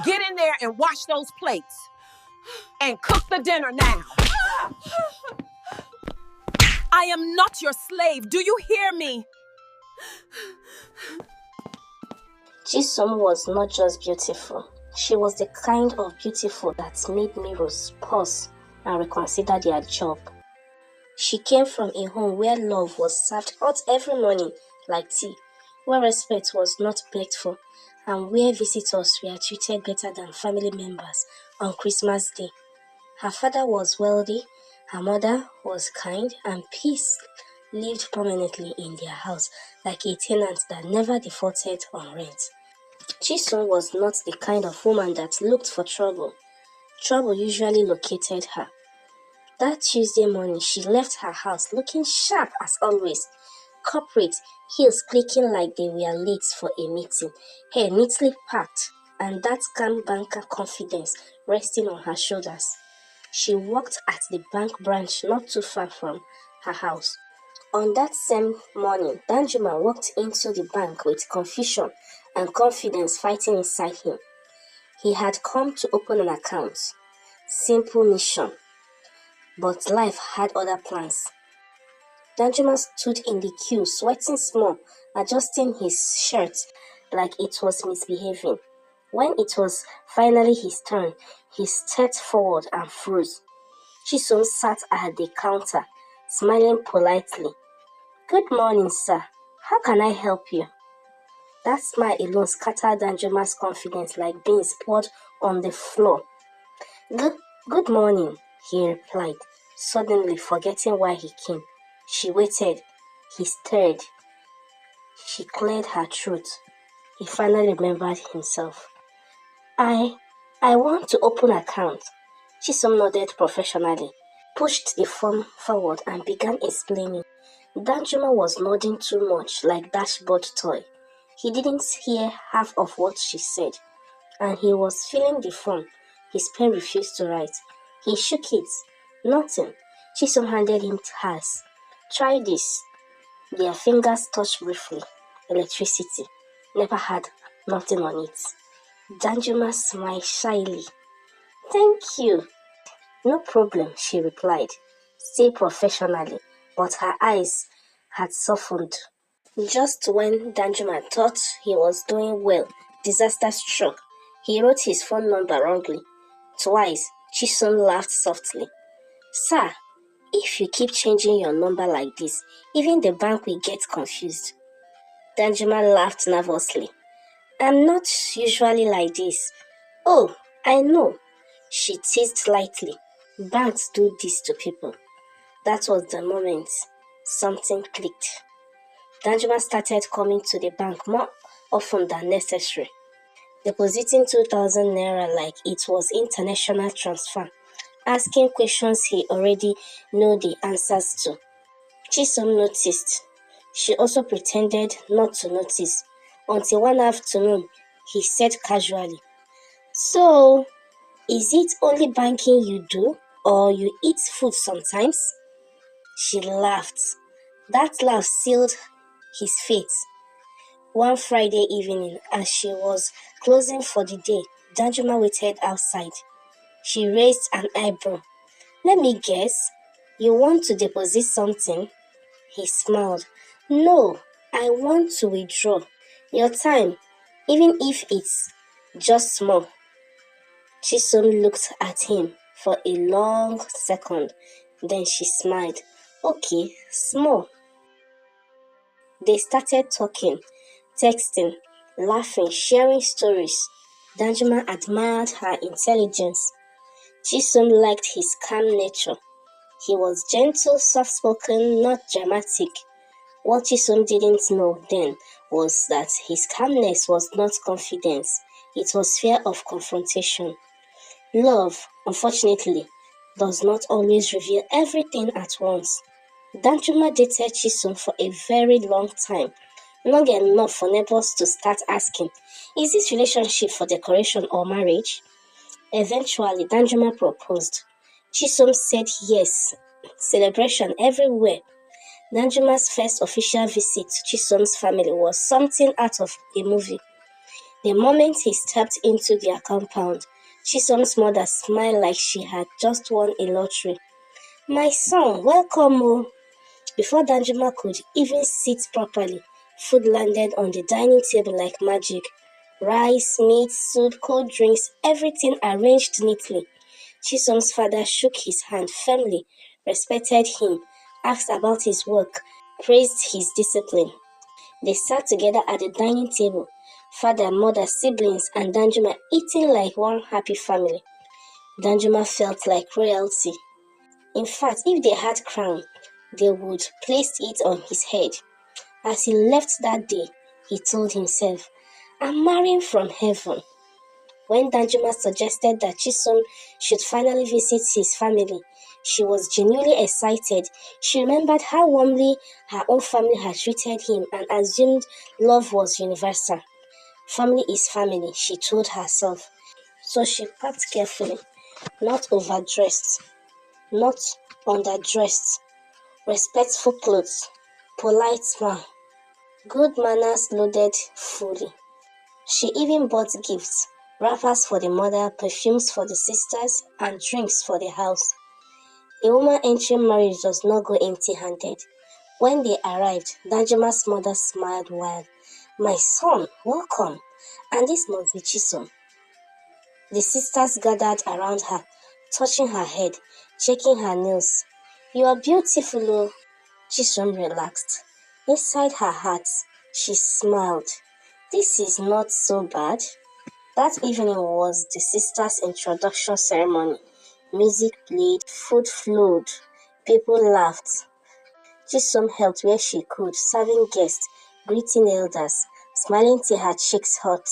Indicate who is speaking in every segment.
Speaker 1: Get in there and wash those plates. And cook the dinner now. I am not your slave. Do you hear me?
Speaker 2: Chisom was not just beautiful. She was the kind of beautiful that made mirrors pause and reconsider their job. She came from a home where love was served hot every morning like tea, where respect was not begged for, and where visitors were treated better than family members on Christmas Day. Her father was wealthy, her mother was kind, and peace lived permanently in their house like a tenant that never defaulted on rent. Chisom was not the kind of woman that looked for trouble. Trouble usually located her. That Tuesday morning, she left her house looking sharp as always, corporate, heels clicking like they were late for a meeting, hair neatly packed, and that calm banker confidence resting on her shoulders. She worked at the bank branch not too far from her house. On that same morning, Danjuma walked into the bank with confusion and confidence fighting inside him. He had come to open an account. Simple mission. But life had other plans. Danjuma stood in the queue, sweating small, adjusting his shirt like it was misbehaving. When it was finally his turn, he stepped forward and froze. Chisom sat at the counter, smiling politely. "Good morning, sir. How can I help you?" That smile alone scattered Danjuma's confidence like beans poured on the floor. Good morning, he replied, suddenly forgetting why he came. She waited. He stared. She cleared her throat. He finally remembered himself. I want to open an account." Chisom nodded professionally, pushed the form forward and began explaining. Danjuma was nodding too much like dashboard toy. He didn't hear half of what she said, and he was filling the form. His pen refused to write. He shook it. Nothing. Chisom handed him hers. "Try this." Their fingers touched briefly. Electricity. Never had nothing on it. Danjuma smiled shyly. "Thank you." "No problem," she replied, still professionally, but her eyes had softened. Just when Danjuma thought he was doing well, disaster struck. He wrote his phone number wrongly. Twice, Chisom laughed softly. "Sir, if you keep changing your number like this, even the bank will get confused." Danjuma laughed nervously. "I'm not usually like this." "Oh, I know," she teased lightly. "Banks do this to people." That was the moment something clicked. Danjuma started coming to the bank more often than necessary, depositing 2,000 naira like it was international transfer, asking questions he already knew the answers to. Chisom noticed. She also pretended not to notice, until one afternoon he said casually, "So, is it only banking you do, or you eat food sometimes?" She laughed. That laugh sealed his fate. One Friday evening, as she was closing for the day, Danjuma waited outside. She raised an eyebrow. "Let me guess, you want to deposit something?" He smiled. "No, I want to withdraw your time, even if it's just small." Chisom looked at him for a long second. Then she smiled. "Okay, small." They started talking, texting, laughing, sharing stories. Danjuma admired her intelligence. Chisom liked his calm nature. He was gentle, soft-spoken, not dramatic. What Chisom didn't know then was that his calmness was not confidence. It was fear of confrontation. Love, unfortunately, does not always reveal everything at once. Danjuma dated Chisom for a very long time, long enough for neighbors to start asking, "Is this relationship for decoration or marriage?" Eventually, Danjuma proposed. Chisom said yes. Celebration everywhere. Danjuma's first official visit to Chisom's family was something out of a movie. The moment he stepped into their compound, Chisom's mother smiled like she had just won a lottery. "My son, welcome, oh." Before Danjuma could even sit properly, food landed on the dining table like magic. Rice, meat, soup, cold drinks, everything arranged neatly. Chisom's father shook his hand firmly, respected him, asked about his work, praised his discipline. They sat together at the dining table, father, mother, siblings, and Danjuma eating like one happy family. Danjuma felt like royalty. In fact, if they had crown, they would place it on his head. As he left that day, he told himself, "I'm marrying from heaven." When Danjuma suggested that Chisom should finally visit his family, she was genuinely excited. She remembered how warmly her own family had treated him and assumed love was universal. Family is family, she told herself. So she packed carefully, not overdressed, not underdressed, respectful clothes, polite smile, good manners loaded fully. She even bought gifts, wrappers for the mother, perfumes for the sisters, and drinks for the house. A woman entering marriage does not go empty-handed. When they arrived, Danjuma's mother smiled wide. "My son, welcome. And this must be Chisom." The sisters gathered around her, touching her head, checking her nails. "You are beautiful, oh." Chisom relaxed. Inside her heart, she smiled. This is not so bad. That evening was the sisters' introduction ceremony. Music played, food flowed, people laughed. Chisom helped where she could, serving guests, greeting elders, smiling till her cheeks hurt.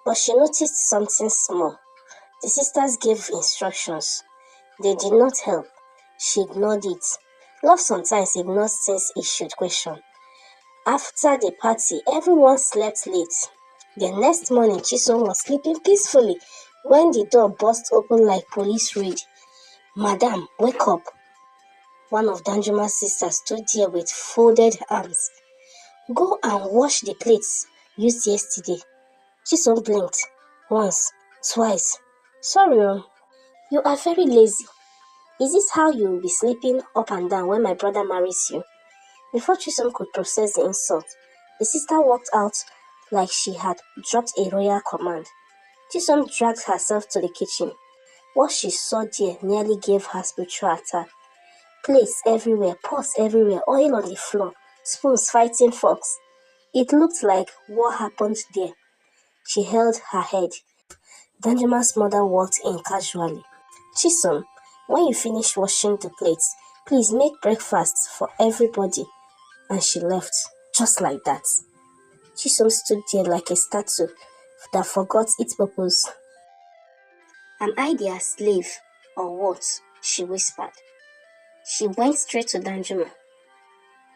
Speaker 2: But she noticed something small. The sisters gave instructions. They did not help. She ignored it. Love sometimes ignores things it should question. After the party, everyone slept late. The next morning, Chisom was sleeping peacefully when the door burst open like police raid. "Madam, wake up." One of Danjuma's sisters stood there with folded arms. "Go and wash the plates used yesterday." Chisom blinked. Once, twice. "Sorry, you are very lazy. Is this how you will be sleeping up and down when my brother marries you?" Before Chisom could process the insult, the sister walked out like she had dropped a royal command. Chisom dragged herself to the kitchen. What she saw there nearly gave her spiritual attack. Plates everywhere, pots everywhere, oil on the floor, spoons fighting forks. It looked like what happened there. She held her head. Danjuma's mother walked in casually. "Chisom, when you finish washing the plates, please make breakfast for everybody." And she left, just like that. Chisom stood there like a statue that forgot its purpose. "Am I their slave, or what?" she whispered. She went straight to Danjuma.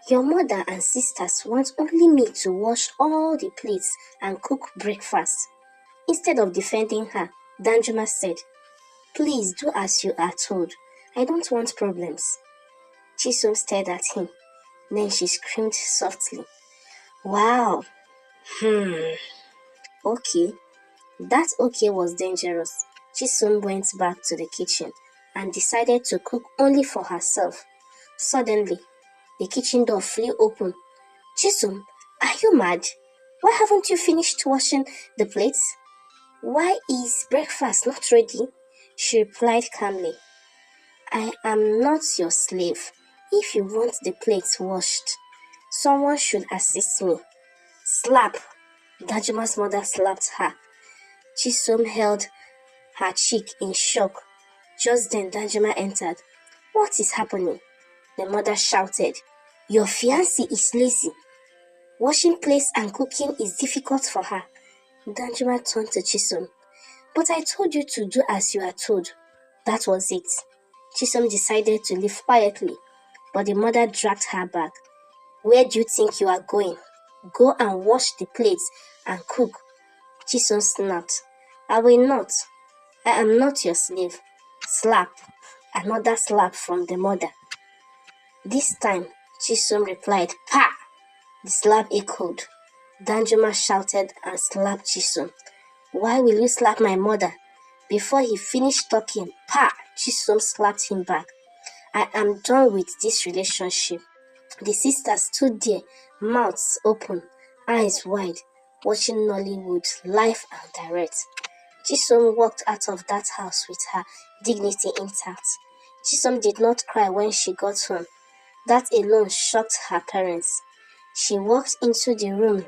Speaker 2: "Your mother and sisters want only me to wash all the plates and cook breakfast." Instead of defending her, Danjuma said, "Please do as you are told. I don't want problems." Chisom stared at him. Then she screamed softly, "Wow! Okay." That okay was dangerous. Chisom went back to the kitchen and decided to cook only for herself. Suddenly, the kitchen door flew open. "Chisom, are you mad? Why haven't you finished washing the plates? Why is breakfast not ready?" She replied calmly, "I am not your slave. If you want the plates washed, someone should assist me." Slap! Dajuma's mother slapped her. Chisom held her cheek in shock. Just then Danjuma entered. "What is happening?" The mother shouted. "Your fiancé is lazy. Washing plates and cooking is difficult for her." Danjuma turned to Chisom. "But I told you to do as you are told." That was it. Chisom decided to leave quietly, but the mother dragged her back. "Where do you think you are going? Go and wash the plates and cook." Chisom snapped. "I will not. I am not your slave." Slap. Another slap from the mother. This time, Chisom replied, "Pa!" The slap echoed. Danjuma shouted and slapped Chisom. "Why will you slap my mother?" Before he finished talking, pa! Chisom slapped him back. "I am done with this relationship." The sisters stood there, mouths open, eyes wide, watching Nollywood live and direct. Chisom walked out of that house with her dignity intact. Chisom did not cry when she got home. That alone shocked her parents. She walked into the room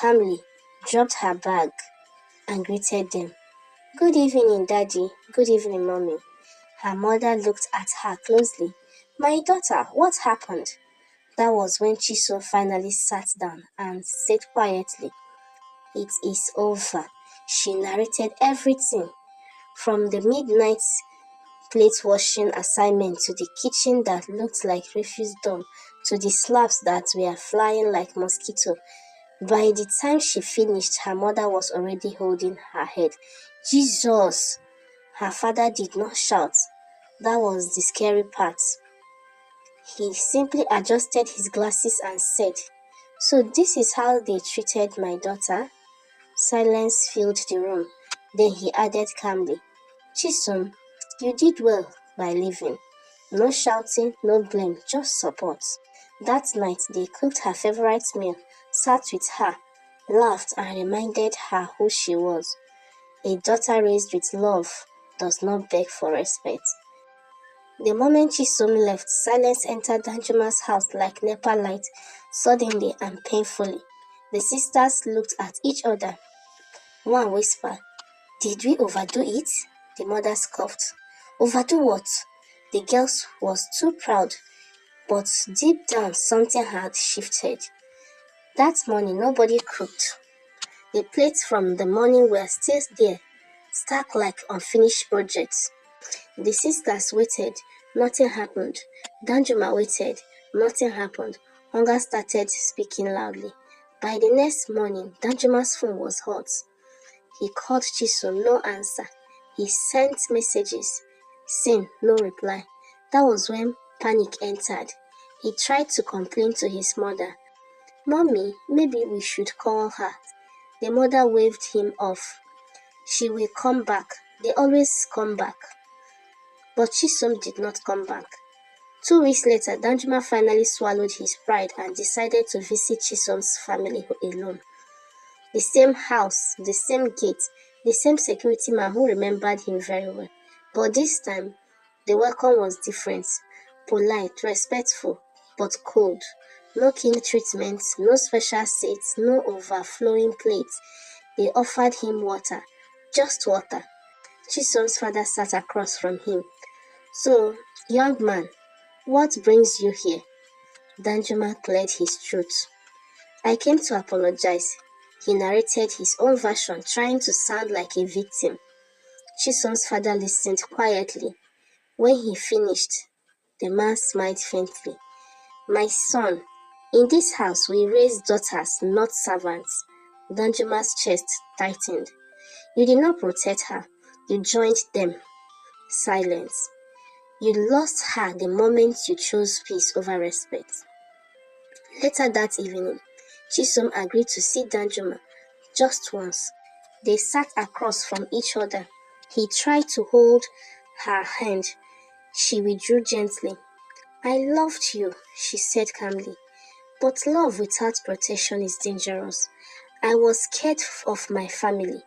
Speaker 2: calmly, dropped her bag, and greeted them. "Good evening, Daddy. Good evening, Mommy." Her mother looked at her closely. "My daughter, what happened?" That was when Chisom finally sat down and said quietly, "It is over." She narrated everything, from the midnight plate washing assignment to the kitchen that looked like refuse dump to the slaps that were flying like mosquitoes. By the time she finished, her mother was already holding her head. "Jesus!" Her father did not shout. That was the scary part. He simply adjusted his glasses and said, "So this is how they treated my daughter?" Silence filled the room. Then he added calmly, "Chisom, you did well by leaving. No shouting, no blame, just support." That night, they cooked her favorite meal, sat with her, laughed, and reminded her who she was. A daughter raised with love does not beg for respect. The moment Chisom left, silence entered Danjuma's house like NEPA light, suddenly and painfully. The sisters looked at each other. One whispered, "Did we overdo it?" The mother scoffed. "Overdo what?" The girl was too proud, but deep down something had shifted. That morning nobody cooked. The plates from the morning were still there, stacked like unfinished projects. The sisters waited. Nothing happened. Danjuma waited. Nothing happened. Hunger started speaking loudly. By the next morning, Danjuma's phone was hot. He called Chisom, no answer. He sent messages, seen no reply. That was when panic entered. He tried to complain to his mother. "Mommy, maybe we should call her." The mother waved him off. "She will come back. They always come back." But Chisom did not come back. 2 weeks later, Danjuma finally swallowed his pride and decided to visit Chisom's family alone. The same house, the same gate, the same security man who remembered him very well. But this time, the welcome was different. Polite, respectful, but cold. No king treatment, no special seats, no overflowing plates. They offered him water, just water. Chisom's father sat across from him. "So, young man, what brings you here?" Danjuma cleared his throat. "I came to apologize." He narrated his own version, trying to sound like a victim. Chisom's father listened quietly. When he finished, the man smiled faintly. "My son, in this house we raise daughters, not servants." Danjuma's chest tightened. "You did not protect her. You joined them." Silence. "You lost her the moment you chose peace over respect." Later that evening, Chisom agreed to see Danjuma just once. They sat across from each other. He tried to hold her hand. She withdrew gently. "I loved you," she said calmly. "But love without protection is dangerous. I was scared of my family,"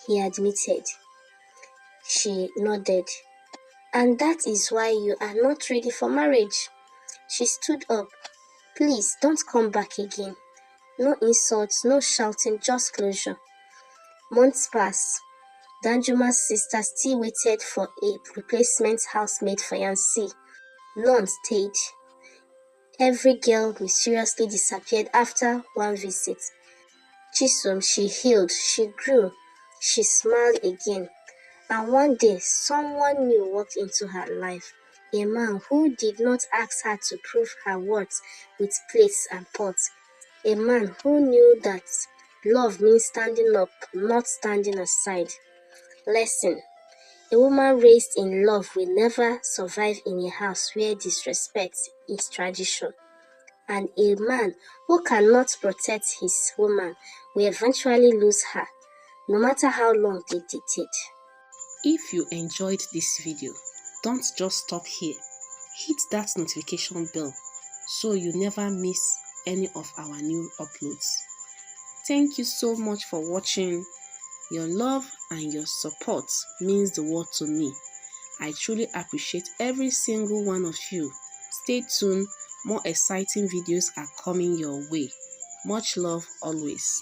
Speaker 2: he admitted. She nodded. "And that is why you are not ready for marriage." She stood up. "Please, don't come back again. No insults, no shouting, just closure." Months passed. Danjuma's sister still waited for a replacement housemaid fiancé. None stayed. Every girl mysteriously disappeared after one visit. Chisom, she healed, she grew, she smiled again. And one day, someone new walked into her life. A man who did not ask her to prove her worth with plates and pots. A man who knew that love means standing up, not standing aside. Lesson: a woman raised in love will never survive in a house where disrespect is tradition. and a man who cannot protect his woman will eventually lose her, no matter how long they dictate.
Speaker 3: If you enjoyed this video, don't just stop here. Hit that notification bell so you never miss any of our new uploads. Thank you so much for watching. Your love and your support means the world to me. I truly appreciate every single one of you. Stay tuned, more exciting videos are coming your way. Much love always.